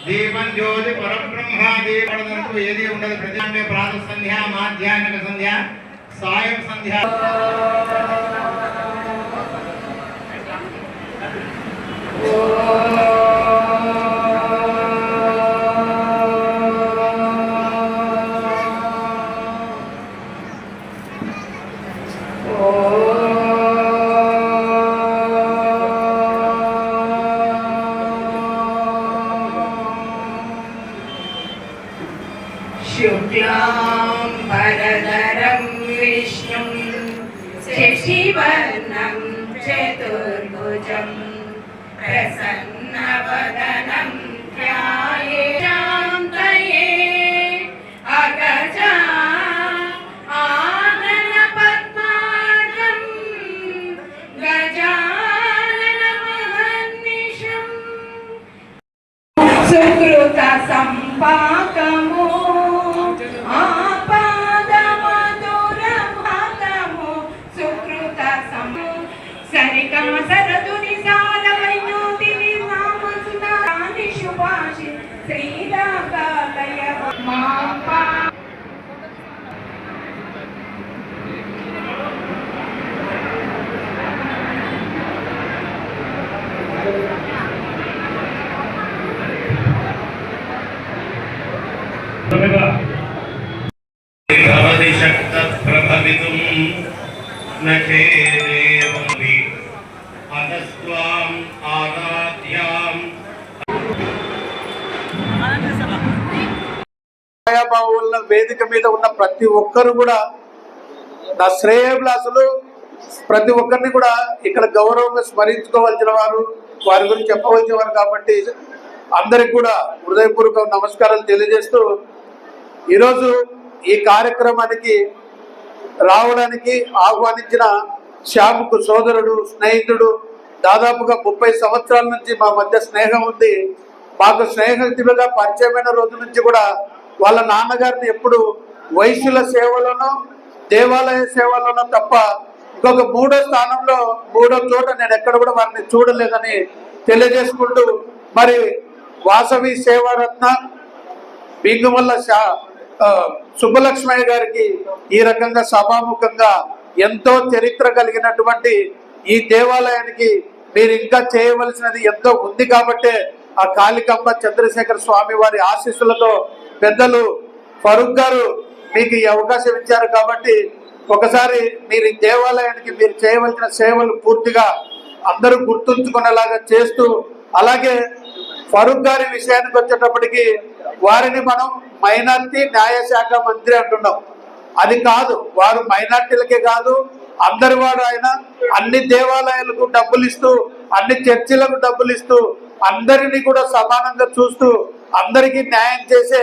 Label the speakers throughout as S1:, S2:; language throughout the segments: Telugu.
S1: దీపం జ్యోతి పరబ్రహ్మ దీపడంతో ఏది ఉండదు. ప్రతి ప్రాతః సంధ్య, మాధ్యాహ్నిక సంధ్య, సాయం సంధ్య.
S2: शुक्लां वरदरं विष्णुं शशिवर्णं चतुर्भुजं प्रसन्नवदनं ध्यायेत् अगजा आननपद्मार्गं गजाननमहर्निशं सुकृतसम्पाकमो
S1: प्रभवितुं न चेदेवं अतस्त्वां आराध्यां
S3: వేదిక మీద ఉన్న ప్రతి ఒక్కరు కూడా నా శ్రేయోభిలాషులు ప్రతి ఒక్కరిని కూడా ఇక్కడ గౌరవంగా స్మరించుకోవాల్సిన వారు, వారి గురించి చెప్పవలసిన వారు. కాబట్టి అందరికి కూడా హృదయపూర్వక నమస్కారాలు తెలియజేస్తూ ఈరోజు ఈ కార్యక్రమానికి రావడానికి ఆహ్వానించిన శ్యాముకు సోదరుడు, స్నేహితుడు, దాదాపుగా 30 సంవత్సరాల నుంచి మా మధ్య స్నేహం ఉంది. మాకు స్నేహితులుగా పరిచయమైన రోజు నుంచి కూడా వాళ్ళ నాన్నగారిని ఎప్పుడు వైశ్యుల సేవలోనో దేవాలయ సేవలోనో తప్ప ఇంకొక మూడో స్థానంలో, మూడో చోట నేను ఎక్కడ కూడా వారిని చూడలేదని తెలియజేసుకుంటూ, మరి వాసవి సేవారత్న బింగుమల్ల సుబ్బలక్ష్మయ్య గారికి ఈ రకంగా సభాముఖంగా ఎంతో చరిత్ర కలిగినటువంటి ఈ దేవాలయానికి మీరు ఇంకా చేయవలసినది ఎంతో ఉంది. కాబట్టే ఆ కాళికమ్మ చంద్రశేఖర స్వామి వారి ఆశీస్సులతో పెద్దలు ఫరూక్ గారు మీకు ఈ అవకాశం ఇచ్చారు. కాబట్టి ఒకసారి మీరు ఈ దేవాలయానికి మీరు చేయవలసిన సేవలు పూర్తిగా అందరూ గుర్తుంచుకునేలాగా చేస్తూ, అలాగే ఫరూక్ గారి విషయానికి వచ్చేటప్పటికి వారిని మనం మైనార్టీ న్యాయశాఖ మంత్రి అంటున్నాం. అది కాదు, వారు మైనార్టీలకే కాదు అందరి వాడు. ఆయన అన్ని దేవాలయాలకు డబ్బులు ఇస్తూ, అన్ని చర్చిలకు డబ్బులు ఇస్తూ, అందరినీ కూడా సమానంగా చూస్తూ అందరికీ న్యాయం చేసే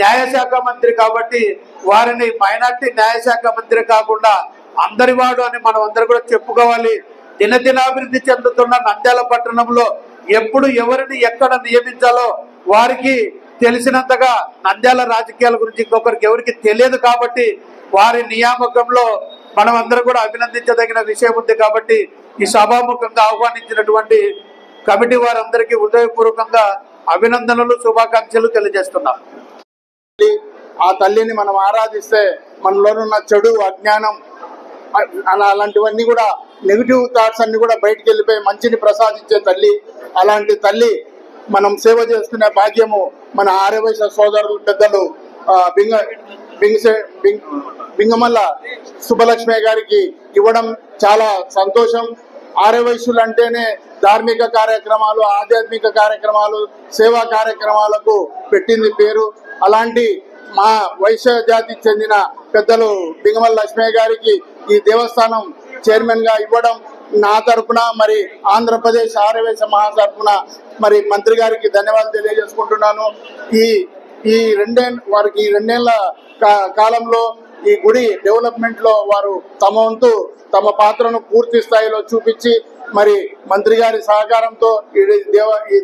S3: న్యాయశాఖ మంత్రి. కాబట్టి వారిని మైనార్టీ న్యాయశాఖ మంత్రి కాకుండా అందరి వాడు అని మనం అందరూ కూడా చెప్పుకోవాలి. దినదినాభివృద్ధి చెందుతున్న నంద్యాల పట్టణంలో ఎప్పుడు ఎవరిని ఎక్కడ నియమించాలో వారికి తెలిసినంతగా నంద్యాల రాజకీయాల గురించి ఇంకొకరికి ఎవరికి తెలియదు. కాబట్టి వారి నియామకంలో మనం అందరూ కూడా అభినందించదగిన విషయం ఉంది. కాబట్టి ఈ సభాముఖంగా ఆహ్వానించినటువంటి కమిటీ వారందరికీ హృదయపూర్వకంగా అభినందనలు, శుభాకాంక్షలు తెలియజేస్తున్నాం.
S4: ఆ తల్లిని మనం ఆరాధిస్తే మనలోనున్న చెడు, అజ్ఞానం అలాంటివన్నీ కూడా నెగిటివ్ థాట్స్ అన్ని కూడా బయటికి వెళ్ళిపోయి మంచిని ప్రసాదించే తల్లి. అలాంటి తల్లి మనం సేవ చేసుకునే భాగ్యము మన ఆర్యవైశ్య సోదరులు పెద్దలు బింగమల్ల సుబ్బలక్ష్మయ్య గారికి ఇవ్వడం చాలా సంతోషం. ఆర్యవైశ్యులు అంటేనే ధార్మిక కార్యక్రమాలు, ఆధ్యాత్మిక కార్యక్రమాలు, సేవా కార్యక్రమాలకు పెట్టింది పేరు. అలాంటి మా వైశ్య జాతికి చెందిన పెద్దలు బింగమల్ల లక్ష్మయ్య గారికి ఈ దేవస్థానం చైర్మన్ గా ఇవ్వడం నా తరఫున, మరి ఆంధ్రప్రదేశ్ ఆర్యవైశ్య మహాతరఫున మరి మంత్రి గారికి ధన్యవాదాలు తెలియజేసుకుంటున్నాను. ఈ వారికి ఈ రెండేళ్ల కాలంలో ఈ గుడి డెవలప్మెంట్ లో వారు తమ వంతు తమ పాత్రను పూర్తి స్థాయిలో చూపించి మరి మంత్రి గారి సహకారంతో ఈ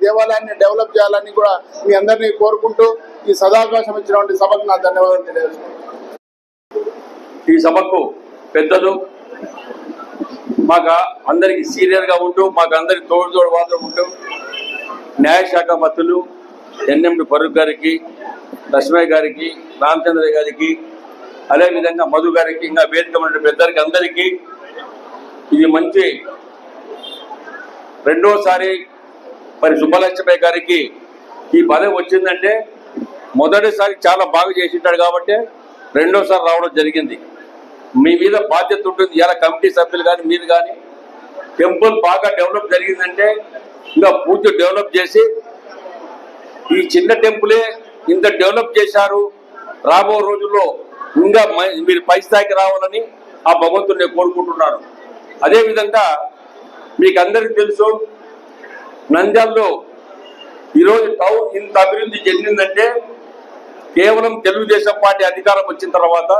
S4: దేవాలయాన్ని డెవలప్ చేయాలని కూడా మీ అందరినీ కోరుకుంటూ ఈ సదావకాశం ఇచ్చినటువంటి సభకు నా ధన్యవాదాలు తెలియజేస్తున్నాను.
S5: ఈ సభకు పెద్దలు మాకు అందరికి సీనియర్ గా ఉంటూ మాకు అందరికి తోడు వాదం ఉంటూ న్యాయశాఖ మంత్రులు ఎన్ఎండి ఫరూక్ గారికి, లక్ష్మయ్య గారికి, రామచంద్రయ్య గారికి, అదేవిధంగా మధు గారికి, ఇంకా వేదిక ఉన్న పెద్దలకి అందరికీ ఇది మంచి రెండోసారి మరి సుబ్బలక్ష్మి గారికి ఈ పదవి వచ్చిందంటే మొదటిసారి చాలా బాగా చేసింటాడు కాబట్టి రెండోసారి రావడం జరిగింది. మీ మీద బాధ్యత ఉంటుంది. ఇలా కమిటీ సభ్యులు కానీ మీరు కానీ టెంపుల్ బాగా డెవలప్ జరిగిందంటే ఇంకా పూర్తి డెవలప్ చేసి ఈ చిన్న టెంపులే ఇంత డెవలప్ చేశారు, రాబో రోజుల్లో ఇంకా మీరు పై స్థాయికి రావాలని ఆ భగవంతుడిని కోరుకుంటున్నాను. అదేవిధంగా మీకు అందరికీ తెలుసు, నంద్యాలలో ఈరోజు టౌన్ ఇంత అభివృద్ధి చెందిందంటే కేవలం తెలుగుదేశం పార్టీ అధికారం వచ్చిన తర్వాత,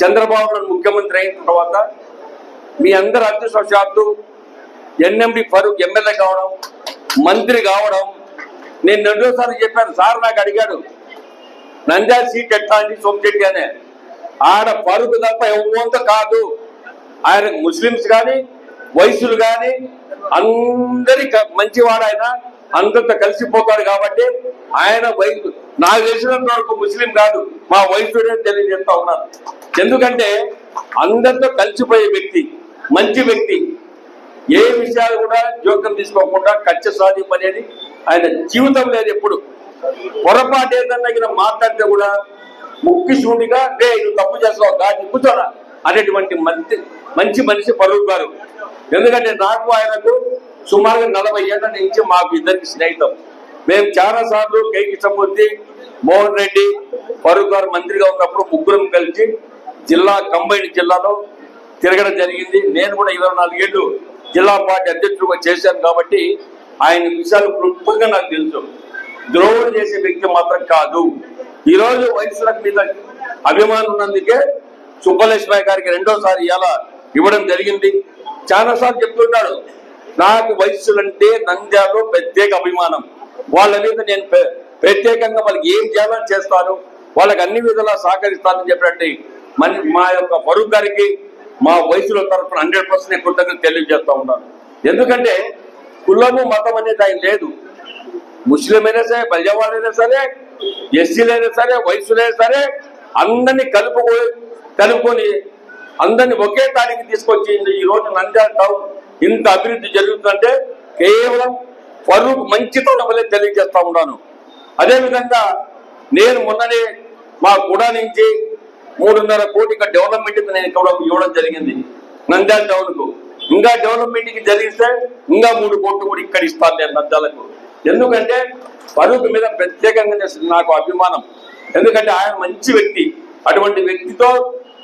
S5: చంద్రబాబు నాయుడు ముఖ్యమంత్రి అయిన తర్వాత, మీ అందరి అదృష్టవశాత్తు ఎన్ఎండి ఫరూక్ ఎమ్మెల్యే కావడం, మంత్రి కావడం. నేను రెండోసారి చెప్పాను, సార్ నాకు అడిగాడు నంద్యాల సీట్ ఎట్లా అండి సోమశెట్టి అనే. ఆడ ఫరూక్ తప్ప ఎవరితో కాదు, ఆయన ముస్లిమ్స్ కానీ వయసులు కానీ అందరి మంచివాడు, ఆయన అందరితో కలిసిపోతాడు కాబట్టి ఆయన వయసు నాకు తెలిసినంత వరకు ముస్లిం కాదు, మా వయసుడే తెలియజేస్తా ఉన్నాను. ఎందుకంటే అందరితో కలిసిపోయే వ్యక్తి, మంచి వ్యక్తి, ఏ విషయాలు కూడా జోక్యం తీసుకోకుండా కక్ష సాధింపు అనేది ఆయన జీవితం లేదు. ఎప్పుడు పొరపాటు ఏదన్నా మాట్లాడితే కూడా ముక్కి శూన్యంగా నువ్వు తప్పు చేస్తావు గాడి కూర్చోరా అనేటువంటి మంచి మనిషి ఫరూక్ గారు. ఎందుకంటే నాకు ఆయనకు సుమారుగా 40 ఏళ్ల నుంచి మాకు ఇద్దరికి స్నేహితం. మేము చాలా సార్లు కే కృష్ణమూర్తి, మోహన్ రెడ్డి, ఫరూక్ గారు మంత్రిగా ఉన్నప్పుడు ముగ్గురం కలిసి కంబైన్ జిల్లాలో తిరగడం జరిగింది. నేను కూడా 24 ఏళ్ళు జిల్లా పార్టీ అధ్యక్షుడిగా చేశాను కాబట్టి ఆయన విషయాలు క్లుప్తంగా నాకు తెలుసు. ద్రోహం చేసే వ్యక్తి మాత్రం కాదు. ఈరోజు వయసులకు మీద అభిమానం ఉన్నందుకే సుబ్బలక్ష్మి గారికి రెండోసారి ఇలా ఇవ్వడం జరిగింది. చాలా సార్లు చెప్తుంటాడు, నాకు వయసులంటే నంద్యాలలో ప్రత్యేక అభిమానం, వాళ్ళ మీద నేను ప్రత్యేకంగా వాళ్ళకి ఏం చేయాలని చేస్తాను, వాళ్ళకి అన్ని విధాలా సహకరిస్తానని చెప్పినట్టు మా యొక్క ఫరూక్ గారికి మా వయసుల తరఫున 100% కృతజ్ఞత తెలియజేస్తా ఉన్నాను. ఎందుకంటే కులము మతం అనేది ఆయన లేదు. ముస్లిం అయినా సరే, బల్యవాళ్ళైనా సరే, ఎస్సీలైనా సరే, వయసులైనా సరే, అందరినీ కలుపుకొని అందరినీ ఒకే తాడికి తీసుకొచ్చి ఈ రోజు నంద్యాల టౌన్ ఇంత అభివృద్ధి జరుగుతుందంటే కేవలం ఫరూక్ మంచితనం వల్లే తెలియజేస్తా ఉన్నాను. అదేవిధంగా నేను మొన్ననే మా కూడా నుంచి 3.5 కోట్ల డెవలప్మెంట్ నేను ఇక్కడ ఇవ్వడం జరిగింది నంద్యాల టౌన్ కు. ఇంకా డెవలప్మెంట్ కి జరిగితే ఇంకా 3 కోట్లు కూడా ఇక్కడ ఇస్తాను నేను నంద్యాలకు. ఎందుకంటే ఫరూక్ మీద ప్రత్యేకంగా నాకు అభిమానం. ఎందుకంటే ఆయన మంచి వ్యక్తి. అటువంటి వ్యక్తితో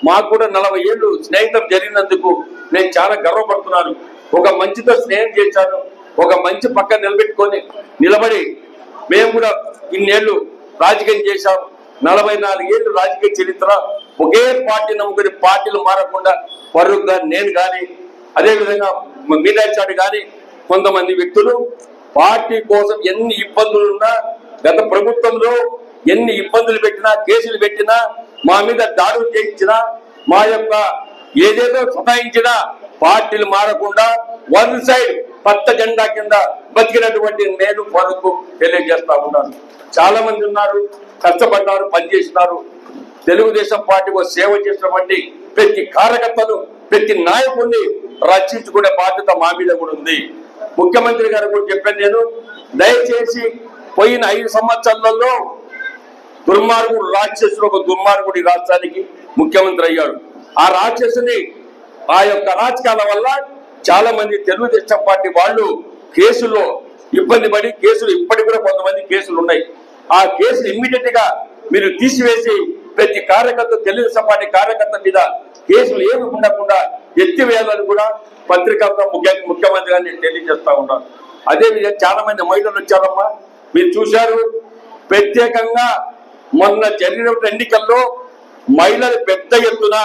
S5: మాకు కూడా 40 ఏళ్ళు స్నేహితం జరిగినందుకు నేను చాలా గర్వపడుతున్నాను. ఒక మంచితో స్నేహం చేశాను, ఒక మంచి పక్కన నిలబడి మేము కూడా ఇన్నేళ్లు రాజకీయం చేశాం. 44 ఏళ్ళు రాజకీయ చరిత్ర, ఒకే పార్టీ నమ్ముకుని పార్టీలు మారకుండా ఫరూక్ గారు, నేను కానీ, అదేవిధంగా మీనాచారి కానీ కొంతమంది వ్యక్తులు పార్టీ కోసం ఎన్ని ఇబ్బందులున్నా, గత ప్రభుత్వంలో ఎన్ని ఇబ్బందులు పెట్టినా, కేసులు పెట్టినా, మా మీద దాడులు చేయించినా, మా యొక్క ఏదేదో సతాయించినా పార్టీలు మారకుండా వన్ సైడ్ పచ్చ జెండా కింద బతికినటువంటి నేను ఫరూక్ తెలియజేస్తా ఉన్నాను. చాలా మంది ఉన్నారు, కష్టపడ్డారు, పనిచేసినారు. తెలుగుదేశం పార్టీకి సేవ చేసినటువంటి ప్రతి కార్యకర్తను, ప్రతి నాయకుడిని రక్షించుకునే బాధ్యత మా మీద కూడా ఉంది. ముఖ్యమంత్రి గారు కూడా చెప్పాను నేను, దయచేసి పోయిన 5 సంవత్సరాలలో దుర్మార్గుడు రాక్షసుడు, ఒక దుర్మార్గుడి రాష్ట్రానికి ముఖ్యమంత్రి అయ్యాడు. ఆ రాక్షసుని ఆ యొక్క రాజకీయాల వల్ల చాలా మంది తెలుగుదేశం పార్టీ వాళ్ళు కేసుల్లో ఇబ్బంది పడి, కేసులు ఇప్పటికి కూడా కొంతమంది కేసులు ఉన్నాయి. ఆ కేసులు ఇమ్మీడియట్ గా మీరు తీసివేసి ప్రతి కార్యకర్త, తెలుగుదేశం పార్టీ కార్యకర్త మీద కేసులు ఏమి ఉండకుండా ఎత్తివేయాలని కూడా పత్రికల్లో ముఖ్యమంత్రి గారు నేను తెలియజేస్తా ఉన్నాను. అదేవిధంగా చాలా మంది మహిళలు వచ్చారమ్మా, మీరు చూశారు. ప్రత్యేకంగా మొన్న జరిగిన ఎన్నికల్లో మహిళలు పెద్ద ఎత్తున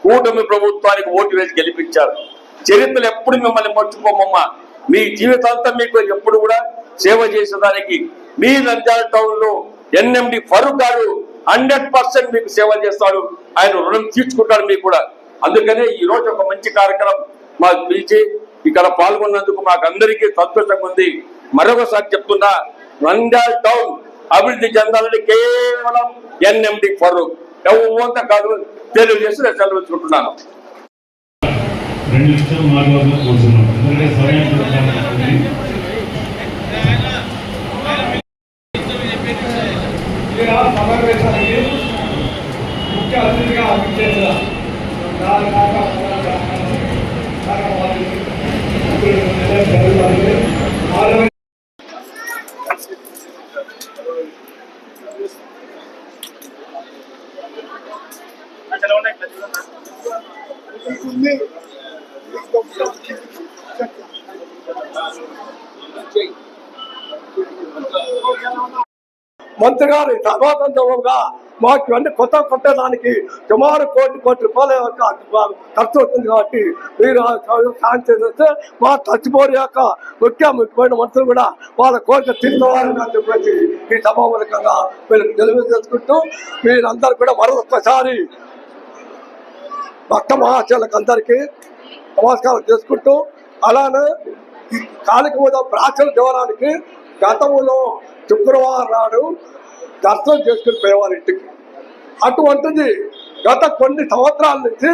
S5: కూటమి ప్రభుత్వానికి ఓటు వేసి గెలిపించారు. చరిత్రలు ఎప్పుడు మిమ్మల్ని మర్చిపోమమ్మా. మీ జీవితాంతం మీకు ఎప్పుడు కూడా సేవ చేసేదానికి మీ నంద్యాల టౌన్ లో ఎన్ఎండి ఫరూక్ గారు 100% మీకు సేవ చేస్తాడు. ఆయన రుణం తీర్చుకుంటాడు మీకు కూడా. అందుకనే ఈ రోజు ఒక మంచి కార్యక్రమం మాకు పిలిచి ఇక్కడ పాల్గొన్నందుకు మాకు అందరికీ సంతోషంగా ఉంది. మరొకసారి చెప్తున్నా, నంద్యాల టౌన్ అభివృద్ధి చెందాలని కేవలం ఎన్ఎండి ఫరూక్ ఎవరంతా కాదు తెలియజేసి నేను సెలవుకుంటున్నాను.
S6: 2 నిమిషాలు మాట్లాడాలని కోరుతున్నాం. ఎందుకంటే సమయం
S7: సమావేశానికి ముఖ్య అతిథిగా అభిచేసిన మంత్రి గారి సర్వతంత్రంగా మాకు అన్ని కొత్త కొట్టడానికి సుమారు కోటి రూపాయల ఖర్చు అవుతుంది. కాబట్టి మీరు సాయం చేస్తే మా చచ్చిపోయాక ముఖ్యమైన మంత్రులు కూడా వాళ్ళ కోరిక తీసుకోవాలని చెప్పేసి ఈ సభాముఖంగా మీరు తెలియజేసుకుంటూ మీరందరూ కూడా మరొకసారి భక్త మహాశయులకు అందరికీ నమస్కారం చేసుకుంటూ, అలానే ఈ కాళికమూద ప్రాచీన దేవాలయానికి గతంలో శుక్రవారం నాడు దర్శనం చేసుకుని పోయేవారి ఇంటికి. అటువంటిది గత కొన్ని సంవత్సరాల నుంచి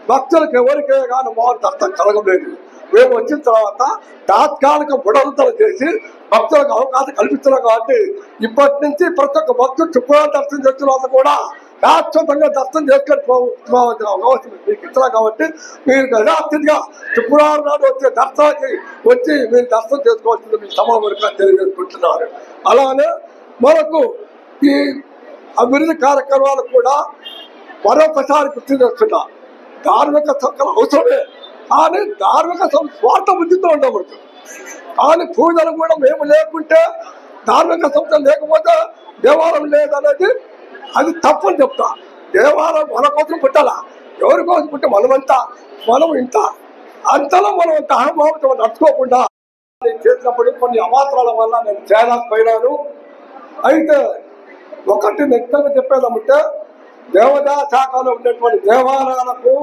S7: భక్తులకు ఎవరికే కానీ వారు దర్శనం కలగలేదు. మేము వచ్చిన తర్వాత తాత్కాలిక బుడలతలు చేసి భక్తులకు అవకాశం కల్పిస్తున్నాం. కాబట్టి ఇప్పటి నుంచి ప్రతి ఒక్క భక్తులు శుక్రవారం దర్శనం చేసిన వాళ్ళు కూడా శాశ్వతంగా దర్శనం చేసుకొని పోవాల్సిన అవకాశం మీకు ఇస్తున్నా. కాబట్టి మీరు యథార్థిగా శుక్రవారం నాడు వచ్చే దర్శనానికి వచ్చి మీరు దర్శనం చేసుకోవాల్సింది మీ సమావేశంగా తెలియజేసుకుంటున్నారు. అలానే మనకు ఈ అభివృద్ధి కార్యక్రమాలు కూడా మరొకసారి గుర్తు చేస్తున్నా. ధార్మిక సంస్థలు అవసరమే, కానీ ధార్మిక స్వార్థ బుద్ధితో ఉండకూడదు. కానీ పూజలు కూడా మేము లేకుంటే, ధార్మిక సంస్థ లేకపోతే దేవాలయం లేదనేది అది తప్పని చెప్తా. దేవాలయం మన కోసం పుట్టాలా, ఎవరి కోసం పుట్టే మనమంతా మనం ఇంత అంతలో మనం అంత అహంభావంతో నడుచుకోకుండా చేసినప్పుడు కొన్ని అవాంతరాల వల్ల నేను చేయలేకపోయినాను. అయితే ఒకటి నిత్యంగా చెప్పేదామంటే, దేవతా శాఖలో ఉండేటువంటి దేవాలయాలకు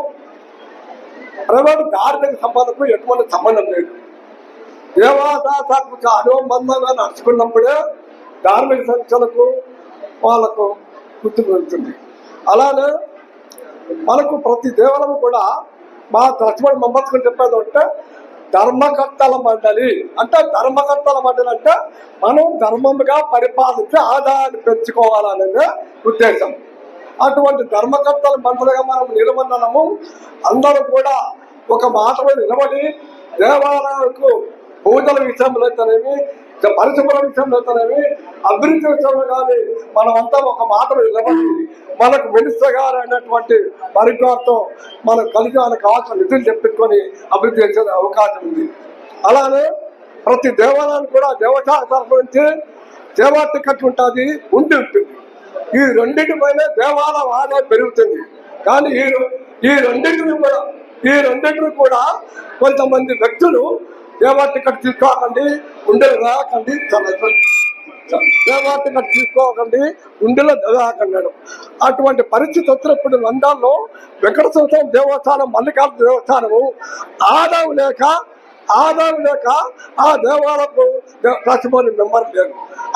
S7: ప్రైవేట్ ధార్మిక సంబంధకు ఎటువంటి సంబంధం లేదు. దేవతా శాఖకు అనుబంధంగా నడుచుకున్నప్పుడే ధార్మిక సంస్థలకు వాళ్ళకు గుర్తుకు వెళ్తుంది. అలానే మనకు ప్రతి దేవాలయం కూడా మా లక్ష్మణ్ మమ్మత్తుకుని చెప్పేది అంటే ధర్మకర్తల మండలి అంటే, ధర్మకర్తల మండలి అంటే మనం ధర్మంగా పరిపాలించి ఆదాయాన్ని పెంచుకోవాలనేదే ఉద్దేశం. అటువంటి ధర్మకర్తల మండలిగా మనం నిలబడినాము. అందరూ కూడా ఒక మాట మీద నిలబడి దేవాలయాలకు పూజల విషయంలో అయితేనేమి, పరిశుభ్ర విషయంలో అయితేనేమి, అభివృద్ధి విషయంలో కానీ మనమంతా ఒక మాట మీద నిలబడి మనకు మినిస్టర్ గారు అయినటువంటి పరిగారితో మనం కలిసి మనకు కావాల్సిన నిధులు చెప్పుకొని అభివృద్ధి చేసే అవకాశం ఉంది. అలానే ప్రతి దేవాలయానికి కూడా దేవశాఖ తరఫు నుంచి సేవా టికెట్ ఉంటుంది, ఉంటుంది. ఈ రెండింటిపైన దేవాలయ ఆదాయం పెరుగుతుంది. కానీ ఈ రెండింటిని కూడా కొంతమంది వ్యక్తులు సేవా టికెట్ తీసుకోకండి, ఉండలు రాకండి, సేవా టికెట్ తీసుకోకండి, ఉండలో రాకన్నాడు. అటువంటి పరిస్థితి వచ్చినప్పుడు నంద్యాలలో వెంకటేశ్వర దేవస్థానం, మల్లికార్జున దేవస్థానము ఆదాయం లేక ఆ దేవాలకు ట్రస్ట్బోర్డు మెంబర్ లేరు.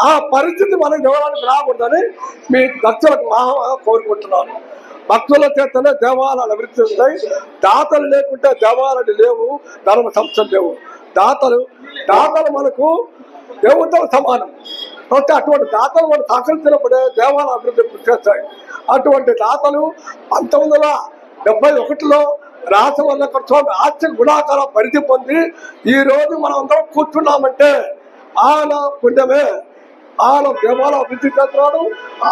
S7: ఆ పరిస్థితి మన దేవాలయానికి రాకూడదని మీ భక్తులకు కోరుకుంటున్నాను. భక్తుల చేతనే దేవాలయాలు అభివృద్ధి ఉంటాయి. దాతలు లేకుంటే దేవాలయాలు లేవు, ధర్మ సంస్థలు లేవు. దాతలు మనకు దేవతల సమానం. కాబట్టి అటువంటి దాతలు మనం సహకరించినప్పుడే దేవాలయ అభివృద్ధి చేస్తాయి. అటువంటి దాతలు 1971లో రాసవల్ల స్వామి ఆస్తి గుణాకార పరిధి పొంది ఈ రోజు మనం అందరం కూర్చున్నామంటే ఆయన పుణ్యమే. ఆయన దేవాలయం అభివృద్ధి చేస్తున్నాడు,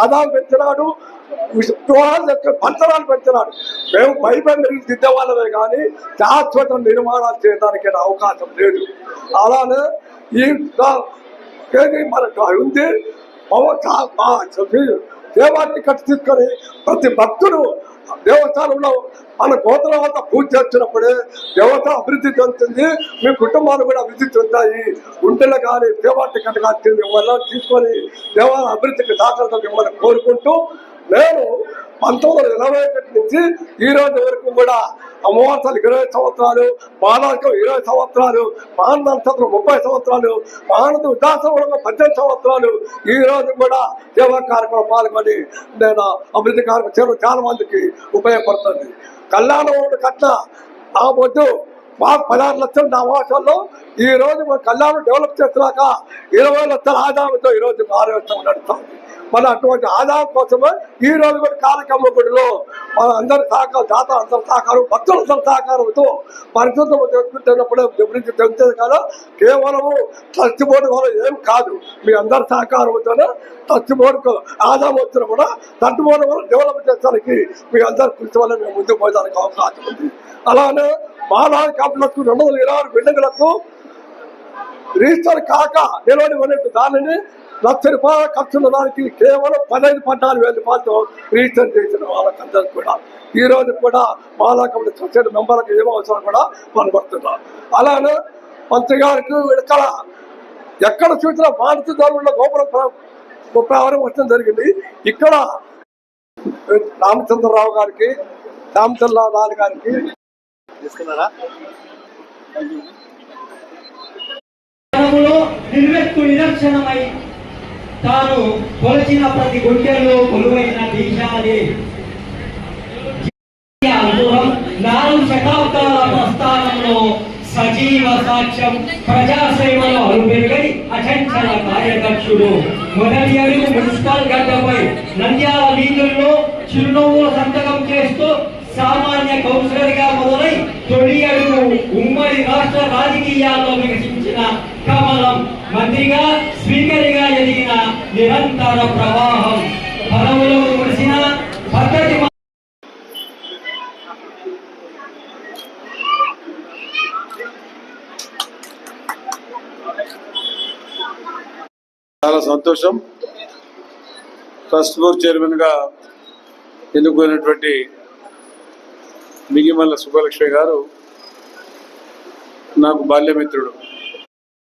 S7: ఆదాయం పెంచినాడు, పంచనాలు పెంచినాడు. మేము పైపై మెరుగు దిద్దేవాళ్ళమే కానీ శాశ్వత నిర్మాణాలు చేయడానికి అవకాశం లేదు. అలానే ఈ మనకు ఉంది దేవాన్ని కట్టి తీసుకొని ప్రతి భక్తుడు దేవస్థానంలో మన గోత్రం వద్ద పూజ చేస్తున్నప్పుడే దేవత అభివృద్ధి చెందుతుంది, మీ కుటుంబాలు కూడా అభివృద్ధి చెందుతాయి. గుంటలు కానీ దేవాన్ని కట్ట కానీ మిమ్మల్ని తీసుకొని దేవాల అభివృద్ధికి సహకరించడం మిమ్మల్ని కోరుకుంటూ, నేను 1921 నుంచి ఈ రోజు వరకు కూడా అమ్మవార్తలు 20 సంవత్సరాలు, బాలాకం 20 సంవత్సరాలు, మహానంతరం 30 సంవత్సరాలు, మహానంద ఉదాసంలో 18 సంవత్సరాలు, ఈ రోజు కూడా సేవా కార్యక్రమం పాల్గొని నేను అభివృద్ధి కార్యక్రమం చాలా మందికి ఉపయోగపడుతుంది. కళ్యాణం కట్ల ఆ పొద్దు మాకు 16 లక్షలు నా వాసంలో ఈ రోజు మన కళ్యాణం డెవలప్ చేస్తున్నాక 20 లక్షల ఆదాయంతో ఈ రోజు ఆరోగ్యం నడుస్తుంది. మన అటువంటి ఆదాయం కోసమే ఈ రోజు కూడా కాళికమ్మ గుడిలో మన అందరి సహకారం, దాత అందరి సహకారం, భక్తుల సహకారంతో పరిశుద్ధం చేసుకుంటున్నప్పుడు అభివృద్ధి చెందుతుంది కదా. కేవలము ట్రస్ట్ బోర్డు వల్ల ఏం కాదు, మీ అందరి సహకారంతోనే ట్రస్ట్ బోర్డుకు ఆదాయం వచ్చినా కూడా ట్రస్ట్ బోర్డు వల్ల డెవలప్ చేసడానికి మీ అందరి కృషి వల్ల మేము ముందుకు పోయడానికి అవకాశం ఉంది. అలానే మాలాది కంపెనీలకు 226 బిల్డింగులకు రిజిస్టర్ కాక నిలబడి ఉన్నట్టు దానిని ₹1,00,000 ఖర్చున్న దానికి కేవలం 15-14 వేల రూపాయలతో రిజిస్టర్ చేసిన వాళ్ళకందరూ కూడా ఈ రోజు కూడా మాలా కంపెనీ సొసైటీ మెంబర్లకు ఏమో అవసరం కూడా పనిపడుతున్నారు. అలానే మంత్రి గారికి ఎక్కడ చూసినా మానసిక ధర్మంలో గోపురం ప్రారంభం వచ్చడం జరిగింది. ఇక్కడ రామచంద్రరావు గారికి, రామచంద్రరావు గారికి తీసుకున్నారా
S8: నిర్వెత్తు నిదర్శనమై తాను కొలిచిన ప్రతి గుండెల్లో కొలువైన దీశాలే 4 శతాబ్దాల ప్రస్థానంలో సజీవ సాక్ష్యం, ప్రజాసేవలో అరుపెరుగై అచంచల కార్యదక్షుడు. మొదటి అడుగు మున్సిపల్ గడ్డపై నంద్యాల వీధుల్లో చిరునవ్వుల సంతకం చేస్తూ సామాన్య కౌన్సిలర్ గా మొదలై తొలి అడుగు ఉమ్మడి రాష్ట్ర రాజకీయాల్లో వికసించిన కమలం, మంత్రిగా స్పీకర్గా ఎదిగిన నిరంతర ప్రవాహం, పదవులో ముడిసిన పద్ధతి.
S9: చాలా సంతోషం. ట్రస్ట్ బోర్డ్ చైర్మన్ గా ఎన్నుకున్నటువంటి మిగిమల్ల సుబ్బలక్ష్మి గారు నాకు బాల్యమిత్రుడు,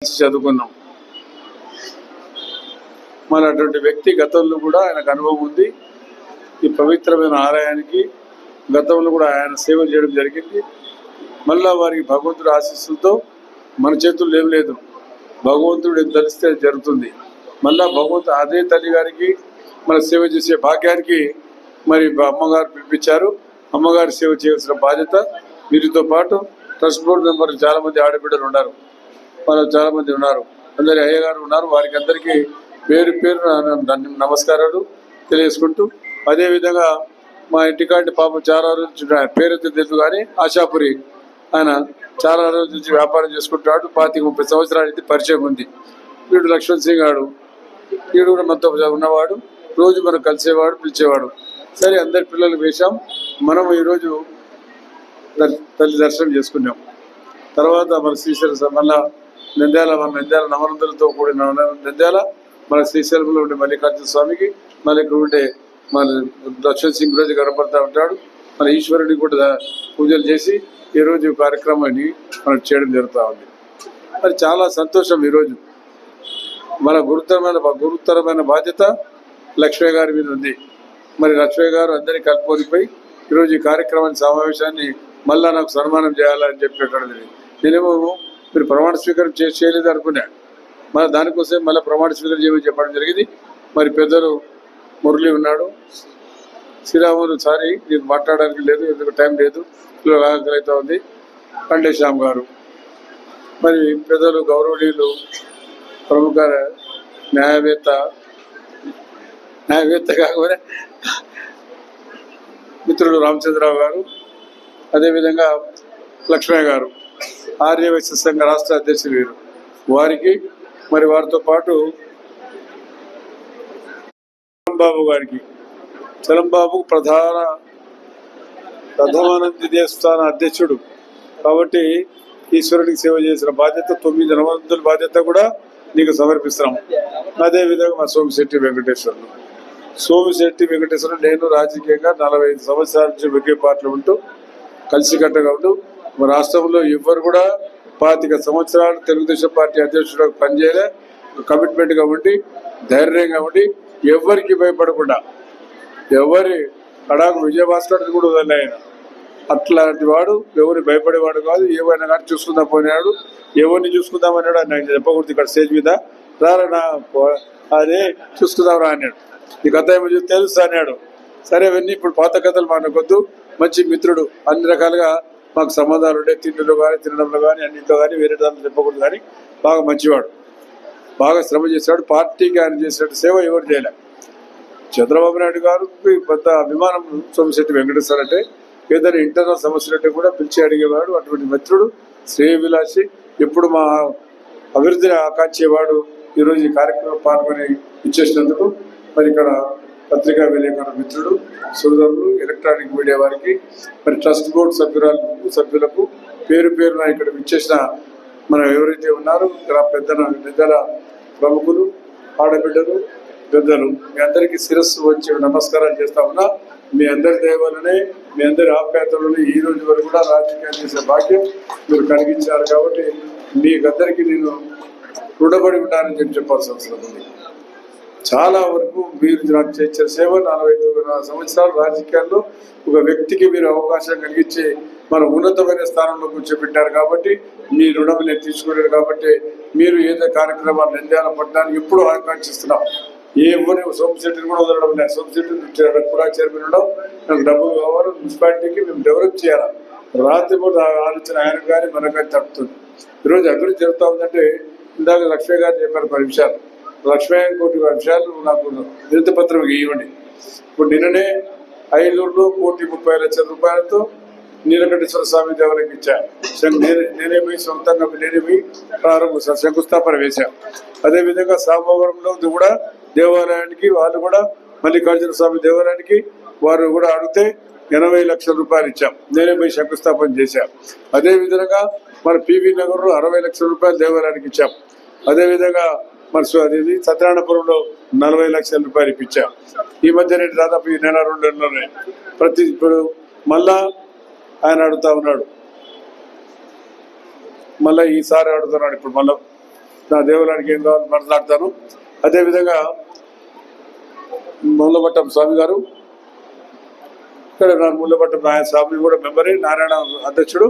S9: చదువుకున్నాం. మన అటువంటి వ్యక్తి గతంలో కూడా ఆయనకు అనుభవం ఉంది. ఈ పవిత్రమైన ఆలయానికి గతంలో కూడా ఆయన సేవ చేయడం జరిగింది. మళ్ళా వారికి భగవంతుడి ఆశీస్సులతో మన చేతుల్లో ఏం లేదు, భగవంతుడు ఏం తలిస్తే జరుగుతుంది. మళ్ళా భగవంతుడు అదే తల్లి గారికి మన సేవ చేసే భాగ్యానికి మరి అమ్మగారు పిలిపించారు. అమ్మగారి సేవ చేయాల్సిన బాధ్యత వీరితో పాటు ట్రస్ట్ బోర్డు మెంబర్లు చాలా మంది ఆడబిడ్డలు ఉన్నారు, వాళ్ళు చాలా మంది ఉన్నారు, అందరి అయ్యగారు ఉన్నారు. వారికి అందరికీ పేరు పేరు నమస్కారాలు తెలియజేసుకుంటూ, అదేవిధంగా మా ఇంటికాంటి పాపం చాలా రోజు పేరైతే తెలుసు కానీ ఆశాపురి ఆయన చాలా రోజుల నుంచి వ్యాపారం చేసుకుంటాడు. 25-30 సంవత్సరాలు అయితే పరిచయం ఉంది. వీడు లక్ష్మణ్ సింగ్ గారు, వీడు కూడా మనతో ఉన్నవాడు, రోజు మనం కలిసేవాడు, పిలిచేవాడు. సరే అందరి పిల్లలు వేశాం. మనం ఈరోజు తల్లి దర్శనం చేసుకున్నాం. తర్వాత మన శ్రీశైలం మళ్ళా నంద్యాల నవనందులతో కూడిన నంద్యాల మన శ్రీశైలంలో ఉండే మల్లికార్జున స్వామికి, మళ్ళీ ఇక్కడ ఉండే మన లక్ష్మణ్ సింగ్ రోజు కనపడతా ఉంటాడు. మన ఈశ్వరుడికి కూడా పూజలు చేసి ఈరోజు కార్యక్రమాన్ని మనం చేయడం జరుగుతూ ఉంది. అది చాలా సంతోషం. ఈరోజు మన గురుతరమైన బాధ్యత లక్ష్మీ గారి మీద ఉంది. మరి లక్ష్మీ గారు అందరినీ కలుపుకొనిపోయి ఈరోజు ఈ కార్యక్రమాన్ని సమావేశాన్ని మళ్ళా నాకు సన్మానం చేయాలని చెప్పేటది. నేనేమో మీరు ప్రమాణ స్వీకారం చేయలేదు అనుకున్నా, మళ్ళీ దానికోసం మళ్ళీ ప్రమాణ స్వీకారం చేయమని చెప్పడం జరిగింది. మరి పెద్దలు మురళి ఉన్నాడు, శ్రీరాములు సారీ నీకు మాట్లాడడానికి లేదు, ఎందుకు టైం లేదు, ఆకలితో ఉంది, కండేశ్యామ్ గారు, మరి పెద్దలు గౌరవనీయులు ప్రముఖ న్యాయవేత్త కాకపోతే మిత్రుడు రామచంద్రరావు గారు, అదేవిధంగా లక్ష్మయ్య గారు, ఆర్యవైశ్య సంఘ రాష్ట్ర అధ్యక్షులు వీరు, వారికి మరి వారితో పాటు చలంబాబు గారికి, చలంబాబు ప్రథమానంది దేవస్థాన అధ్యక్షుడు కాబట్టి ఈశ్వరుడికి సేవ చేసిన బాధ్యత 9 నవనందుల బాధ్యత కూడా నీకు సమర్పిస్తున్నాం. అదేవిధంగా మా సోమిశెట్టి వెంకటేశ్వర్లు నేను రాజకీయంగా 45 సంవత్సరాల నుంచి ఒకే పార్టీలో ఉంటూ కలిసికట్టుగా ఉంటూ మా రాష్ట్రంలో ఎవ్వరు కూడా 25 సంవత్సరాలు తెలుగుదేశం పార్టీ అధ్యక్షుడు పనిచేయలే. కమిట్మెంట్గా ఉండి ధైర్యంగా ఉండి ఎవరికి భయపడకుండా ఎవరి అడాకు విజయభాస్కర్ కూడా వదిలే ఆయన అట్లాంటి వాడు ఎవరు భయపడేవాడు కాదు. ఏమైనా కానీ చూసుకుందాం పోయినాడు, ఎవరిని చూసుకుందామన్నాడు అని నాకు చెప్పకూడదు ఇక్కడ స్టేజ్ మీద. రారా అదే చూసుకుందాం రా అన్నాడు. ఈ కథ ఏమో తెలుసు అన్నాడు. సరే అవన్నీ ఇప్పుడు పాత కథలు మనకొద్దు. మంచి మిత్రుడు, అన్ని రకాలుగా మాకు సంబంధాలు ఉండే, తిండిలో కానీ తినడంలో కానీ అన్నింటిలో కానీ వేరే దాంట్లో చెప్పకూడదు కానీ బాగా మంచివాడు, బాగా శ్రమ చేశాడు. పార్టీకి ఆయన చేసినట్టు సేవ ఎవరు చేయలే. చంద్రబాబు నాయుడు గారికి పెద్ద అభిమానం సోమిశెట్టి వెంకటేశ్వర అంటే. ఏదైనా ఇంటర్నల్ సమస్యలంటే కూడా పిలిచి అడిగేవాడు. అటువంటి మిత్రుడు, శ్రేయవిలాసి, ఎప్పుడు మా అభివృద్ధిని ఆకాంక్షేవాడు. ఈరోజు ఈ కార్యక్రమం పాల్గొని ఇచ్చేసినందుకు మరి ఇక్కడ పత్రికా విలేకరుల మిత్రుడు, సోదరులు, ఎలక్ట్రానిక్ మీడియా వారికి, మరి ట్రస్ట్ బోర్డు సభ్యులకు పేరు పేరున ఇక్కడ ఇచ్చేసిన మనం ఎవరైతే ఉన్నారో ఇక్కడ పెద్దల ప్రముఖులు, ఆడబిడ్డలు, పెద్దలు, మీ అందరికీ శిరస్సు వచ్చి నమస్కారాలు చేస్తా ఉన్నా. మీ అందరి దయవల్లనే, మీ అందరి ఆప్యాయతలను ఈ రోజు వరకు కూడా రాజకీయాలు చేసే భాగ్యం మీరు కలిగించారు. కాబట్టి మీకందరికీ నేను రుణపడి ఉంటానని చెప్పాల్సిన అవసరం ఉంది. చాలా వరకు మీరు నాకు చేసిన సేవ 49 సంవత్సరాలు రాజకీయాల్లో ఒక వ్యక్తికి మీరు అవకాశం కలిగించి మన ఉన్నతమైన స్థానంలో కూర్చోబెట్టారు. కాబట్టి మీ రుణం నేను తీసుకోలేదు. కాబట్టి మీరు ఏదో కార్యక్రమాలు నంద్యాల పట్టణానికి ఎప్పుడు ఆకాంక్షిస్తున్నాం. ఎవరి సోమిశెట్టిని కూడా వదలడం లేదు. సోమిశెట్టి కూడా చైర్మన్ ఉండడం, నాకు డబ్బులు కావాలి, మున్సిపాలిటీకి మేము డెవలప్ చేయాలి. రాత్రి కూడా ఆలోచన ఆయన కానీ మనకని తప్పుతుంది. ఈరోజు అభివృద్ధి జరుగుతూ ఉందంటే ఇందాక లక్ష్మీ గారు చెప్పారు 10 విషయాలు. లక్ష్మీ కోటి విషయాలు నాకు వినతి పత్రం ఇవ్వండి. ఇప్పుడు నిన్ననే ఐలూరులో 1,30,00,000 నీలకంఠేశ్వర స్వామి దేవాలయం ఇచ్చాను. నేనే పోయి సొంతంగా శంకుస్థాపన వేశాను. అదేవిధంగా సాంబవరంలో కూడా దేవాలయానికి వాళ్ళు కూడా మల్లికార్జున స్వామి దేవాలయానికి వారు కూడా అడిగితే 80 లక్షల రూపాయలు ఇచ్చాం. నేనే పోయి శంకుస్థాపన చేశాం. అదేవిధంగా మన పివి నగర్లో 60 లక్షల రూపాయలు దేవాలయానికి ఇచ్చాం. అదేవిధంగా మన సత్యనారాయణపురంలో 40 లక్షల రూపాయలు ఇప్పించాం. ఈ మధ్య నేను దాదాపు ఈ నెల 2 నెలల్లోనే ఇప్పుడు మళ్ళా ఆయన అడుగుతా ఉన్నాడు, మళ్ళీ ఈసారి అడుగుతున్నాడు. ఇప్పుడు మళ్ళీ నా దేవాలయానికి ఏం కావాలో మాట్లాడతాను. అదేవిధంగా ముల్లపట్టం స్వామి గారు ఇక్కడ ముల్లపట్టం ఆయన స్వామి కూడా మెంబరే, నారాయణ అధ్యక్షుడు.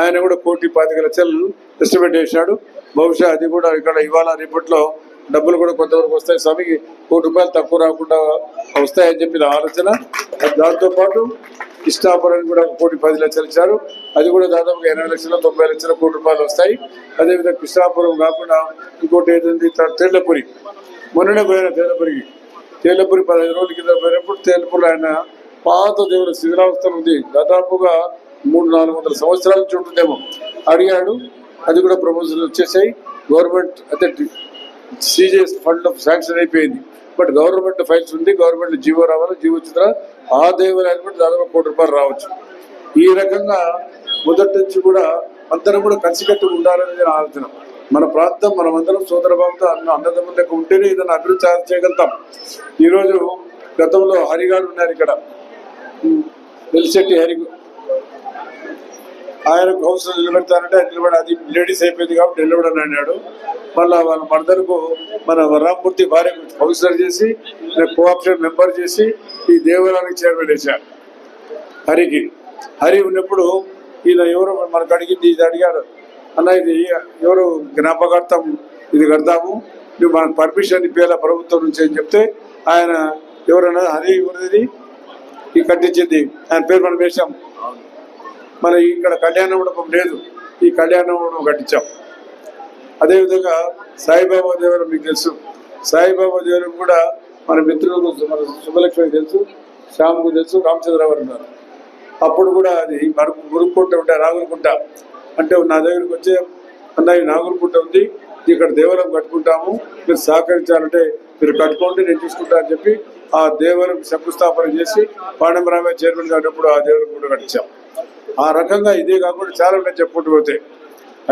S9: ఆయన కూడా 1,25,00,000 ఎస్టిమేట్ చేశాడు. బహుశా అది కూడా ఇక్కడ ఇవాళ రేపట్లో డబ్బులు కూడా కొంతవరకు వస్తాయి. స్వామికి ₹1 తక్కువ రాకుండా వస్తాయని చెప్పిన ఆలోచన. దాంతోపాటు కృష్ణాపురానికి కూడా 1,10,00,000 ఇచ్చారు. అది కూడా దాదాపుగా 80 లక్షల 90 లక్షల ₹1 వస్తాయి. అదేవిధంగా కృష్ణాపురం కాకుండా ఇంకోటి ఏంటంటే తేళ్లపురి, మొన్ననే పోయిన తేళ్లపురి 15 రోజుల కింద పోయినప్పుడు తేళ్లపురి ఆయన పాత దేవుల శిథిలావస్థ ఉంది. దాదాపుగా 300-400 సంవత్సరాల నుంచి ఉంటుందేమో. అడిగాడు, అది కూడా ప్రపోజల్ వచ్చేసాయి. గవర్నమెంట్ అంటే సీజీఎస్ ఫండ్ శాంక్షన్ అయిపోయింది. బట్ గవర్నమెంట్ ఫైల్స్ ఉంది, గవర్నమెంట్ జీవో రావాలి. జీవో వచ్చిన ఆ దేవాలయానికి కూడా దాదాపు ₹1 రావచ్చు. ఈ రకంగా మొదటి నుంచి కూడా అందరం కూడా కలిసికట్టుగా ఉండాలనేది ఆలోచన. మన ప్రాంతం మనమందరం సోదరభావంతో అన్నదమ్ముల లెక్క ఉంటేనే ఏదైనా అభివృద్ధి చేయగలుగుతాం. ఈరోజు గతంలో హరిగారు ఉన్నారు ఇక్కడ, వెలిశెట్టి హరి, ఆయన కౌన్సిల్ నిలబెడతానంటే అది నిలబడి అది లేడీస్ అయిపోయింది కాబట్టి నిలబడని అన్నాడు. మళ్ళీ వాళ్ళ మర్దలకు మన రామ్మూర్తి భార్య కౌన్సిలర్ చేసి కోఆప్షన్ మెంబర్ చేసి ఈ దేవాలయానికి చైర్మన్ వేశారు. హరి ఉన్నప్పుడు ఈయన ఎవరు మనకు అడిగింది, ఇది అడిగాడు, అన్న ఇది ఎవరు జ్ఞాపకార్థం ఇది కడతాము, నువ్వు మనకు పర్మిషన్ ఇప్పేలా ప్రభుత్వం నుంచి అని చెప్తే ఆయన ఎవరన్నా హరి ఎవరిది ఈ కట్టించింది ఆయన పేరు మనం వేసాం. మన ఇక్కడ కళ్యాణ మండపం లేదు, ఈ కళ్యాణ మండపం కట్టించాం. అదేవిధంగా సాయిబాబా దేవాలయం మీకు తెలుసు, సాయిబాబా దేవాలయం కూడా మన మిత్రులకు మన శుభలక్ష్మికి తెలుసు, శ్యాముకు తెలుసు, రామచంద్రరావు ఉన్నారు. అప్పుడు కూడా అది మనకు మురుగుకుంట ఉంటే నాగులకుంట అంటే నా దగ్గరికి వచ్చే అన్నయ్య నాగులకుంట ఉంది, ఇక్కడ దేవాలయం కట్టుకుంటాము, మీరు సహకరించాలంటే మీరు కట్టుకోండి నేను చూసుకుంటా అని చెప్పి ఆ దేవాలయం శంకుస్థాపన చేసి పాండమరామయ్య చైర్మన్ గారినప్పుడు ఆ దేవాలయం కూడా కట్టించాం. ఆ రకంగా ఇదే కాకుండా చాలా నేను చెప్పుకుంటూ పోతే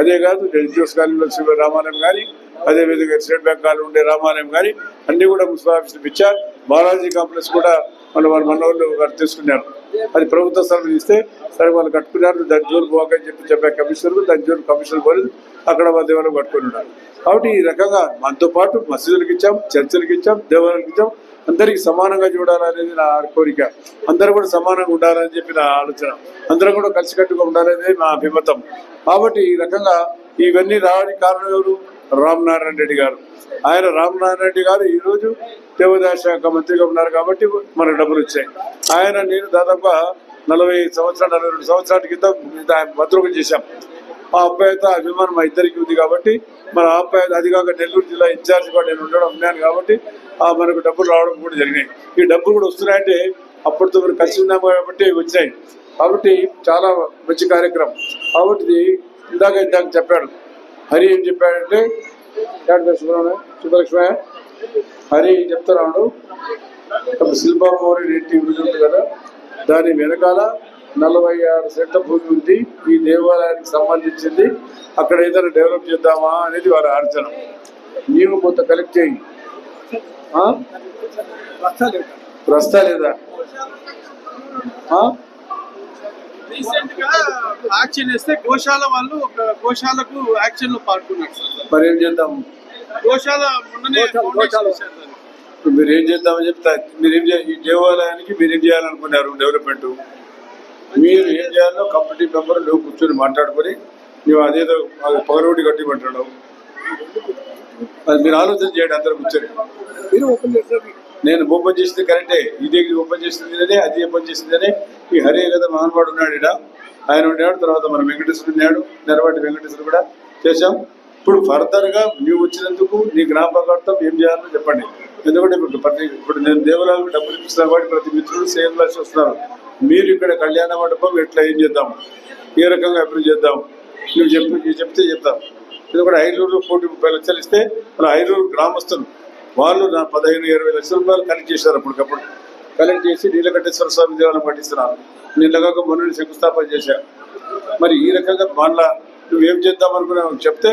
S9: అదే కాదు ఎన్జిఓస్ కాలనీలో శివ రామాలయం కానీ అదేవిధంగా స్టేట్ బ్యాంక్ కాలనీ ఉండే రామాలయం కానీ అన్ని కూడా మున్సిపల్ ఆఫీసులు ఇచ్చారు. బాలాజీ కాంప్లెక్స్ కూడా మన వాళ్ళు తీసుకున్నారు. అది ప్రభుత్వ స్థలం ఇస్తే సరే వాళ్ళు కట్టుకున్నారు. దాని జోలు పోకని చెప్పే కమిషనర్ దాని జోలు కమిషనర్ పోలేదు, అక్కడ వాళ్ళ దేవాలయం కట్టుకుని ఉన్నారు. కాబట్టి ఈ రకంగా మనతో పాటు మసీదులకు ఇచ్చాం, చర్చలకు ఇచ్చాం, దేవాలయాలకు ఇచ్చాం. అందరికి సమానంగా చూడాలనేది నా కోరిక. అందరూ కూడా సమానంగా ఉండాలని చెప్పి నా ఆలోచన. అందరం కూడా కలిసికట్టుగా ఉండాలనేది నా అభిమతం. కాబట్టి ఈ రకంగా ఇవన్నీ రావడానికి కారణం ఎవరు? రామనారాయణ రెడ్డి గారు. ఆయన రామనారాయణ రెడ్డి గారు ఈరోజు దేవాదాయ శాఖ మంత్రిగా ఉన్నారు కాబట్టి మనకు డబ్బులు వచ్చాయి. నేను దాదాపుగా 42 సంవత్సరాల క్రితం భద్రకం చేశాం. ఆ అబ్బాయిత అభిమానం మా ఇద్దరికి ఉంది కాబట్టి మన అబ్బాయి అది కాక నెల్లూరు జిల్లా ఇన్ఛార్జ్ కూడా నేను ఉన్నాను కాబట్టి మనకు డబ్బులు రావడం కూడా జరిగినాయి. ఈ డబ్బులు కూడా వస్తున్నాయంటే అప్పటితో మనం కలిసి ఉన్నాం కాబట్టి వచ్చాయి. కాబట్టి చాలా మంచి కార్యక్రమం. కాబట్టి ఇందాక చెప్పాడు హరి ఏం చెప్పాడంటే సుబ్బలక్ష్మయ్య హరి చెప్తున్నాడు శిల్పామౌరి రెడ్డి ఉంది కదా, దాని వెనకాల 46 సెంట్ల భూమి ఉంది, ఈ దేవాలయానికి సంబంధించింది. అక్కడ ఏదైనా డెవలప్ చేద్దామా అనేది వారి ఆలోచన. నీవు కొంత కలెక్ట్ చేయి. రస్తా లేదా?
S10: రీసెంట్ గా యాక్షన్ చేస్తే గోశాల వాళ్ళు ఒక గోశాలకు యాక్షన్ లో పాల్గొన్నారు.
S9: మరి ఏం చేద్దాం?
S10: గోశాల
S9: మీరు ఏం చేద్దామని చెప్తా. ఈ దేవాలయానికి మీరేం చేయాలనుకున్నారు డెవలప్మెంట్? మీరు ఏం చేయాలో కమిటీ మెంబర్లు కూర్చొని మాట్లాడుకొని నువ్వు అదేదో పగలొట్టి కట్టిమంటాడు. అది మీరు ఆలోచన చేయండి అందరూ కూర్చొని. నేను ఓపెన్ చేసింది కరెక్టే, ఇదే ఓపెన్ చేసింది అదే, అది ఓపెన్ చేసింది అదే. ఈ హరే కదా మహానుభావుడు ఉన్నాడు ఇక్కడ, ఆయన ఉన్నాడు. తర్వాత మన వెంకటేశ్వరుడు ఉన్నాడు, నెరవాటి వెంకటేశ్వరుడు కూడా చేశాం. ఇప్పుడు ఫర్దర్గా నువ్వు వచ్చినందుకు నీ జ్ఞాపకార్థం ఏం చేయాలో చెప్పండి. ఎందుకంటే ఇప్పుడు నేను దేవాలయాలకు డబ్బులు ఇప్పిస్తున్నాను కాబట్టి ప్రతి మిత్రుడు సేమ్ లాస్ వస్తున్నారు. మీరు ఇక్కడ కళ్యాణ మండపం ఎట్లా ఏం చేద్దాం, ఏ రకంగా అభివృద్ధి చేద్దాం నువ్వు చెప్తే చెప్తాం. ఎందుకంటే 530 లక్షలు ఇస్తే మన 5 గ్రామస్తులు వాళ్ళు 15-20 లక్షల రూపాయలు కలెక్ట్ చేశారు. అప్పటికప్పుడు కలెక్ట్ చేసి నీలకంఠేశ్వర స్వామి దేవాలయం పట్టిస్తున్నారు. నిన్నగాక మొన్న శంకుస్థాపన చేశారు. మరి ఈ రకంగా మళ్ళా నువ్వేం చేద్దాం అనుకున్నావు చెప్తే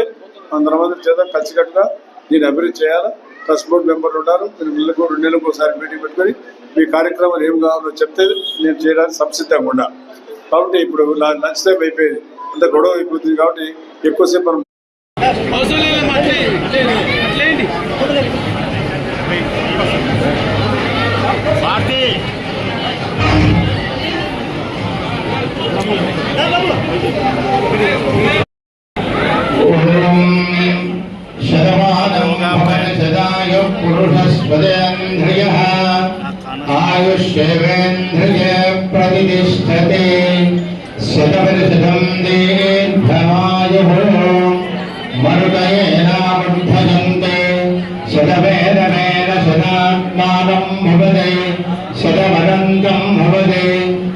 S9: 100 మంది చేద్దాం, కలిసికట్టుగా దీన్ని అభివృద్ధి చేయాలి. ట్రస్ట్ బోర్డు మెంబర్లు ఉన్నారు, మీరు 2 నెలలకు ఒకసారి మీటింగ్ పెట్టుకొని మీ కార్యక్రమాలు ఏం కావాలో చెప్తే నేను చేయడానికి సంసిద్ధంగా ఉన్నా. కాబట్టి ఇప్పుడు లంచ్ టైం అయిపోయింది, అంత గొడవ అయిపోతుంది కాబట్టి ఎక్కువసేపు మనం
S1: ఆయుష్యేంద్రియ ప్రతిష్టతే శతవర్షం దీర్ఘమాయుః మరుదయేనావర్ధయంతే శతవేదవేన శతాత్మానం భవతే శతమనంతం భవతే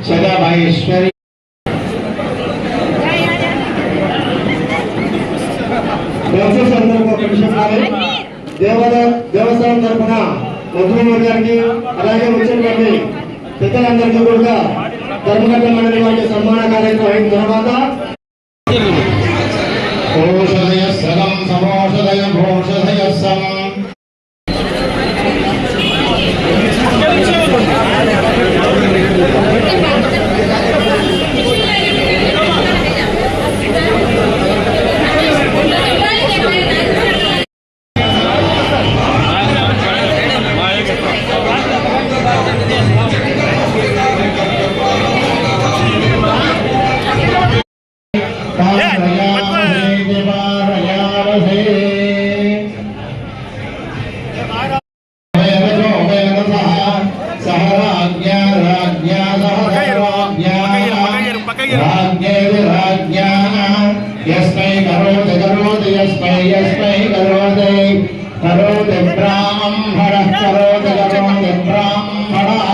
S1: శతమైశ్వర్య.
S11: దేవస్థానం తరఫున మంత్రులు గారికి అలాగే ముఖ్యం గారిని పెద్దలందరికీ కూడా ధర్మకర్త మండలి వారికి సన్మాన కార్యక్రమం అయిన తర్వాత
S1: ఓషధయ సగం సమోషధయ భోషధయ సం यस्मै करोति करोति यस्मै करोति करोति ब्राह्मणः करोति करोति ब्राह्मणः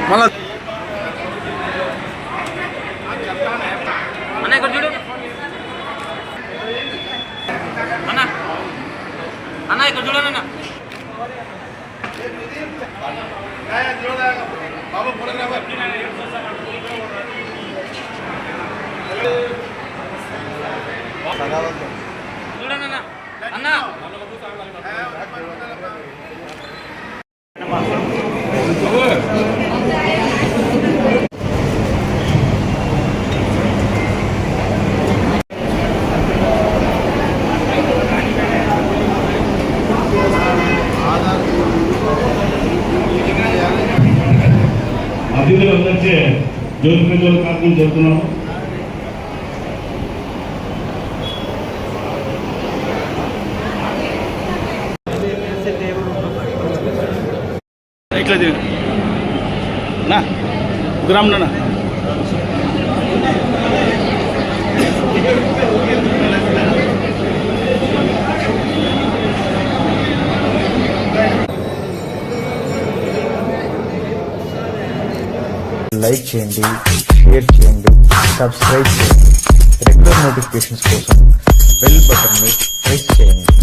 S10: మళ్ళా
S8: అన్న ఇక్కడ చూడు అన్న అన్న ఇక్కడ చూడండి అన్న చూడండి అన్న అన్న
S6: అతిథులు అందరిచే జ్యోతి ప్రజ్వల కార్యక్రమం జరుగుతున్నాము.
S10: ఇట్లా నా గ్రామ్ నా
S12: లైక్ చేయండి, షేర్ చేయండి, సబ్స్క్రైబ్ చేయండి. రెగ్యులర్ నోటిఫికేషన్స్ కోసం బెల్ బటన్ని ప్రెస్ చేయండి.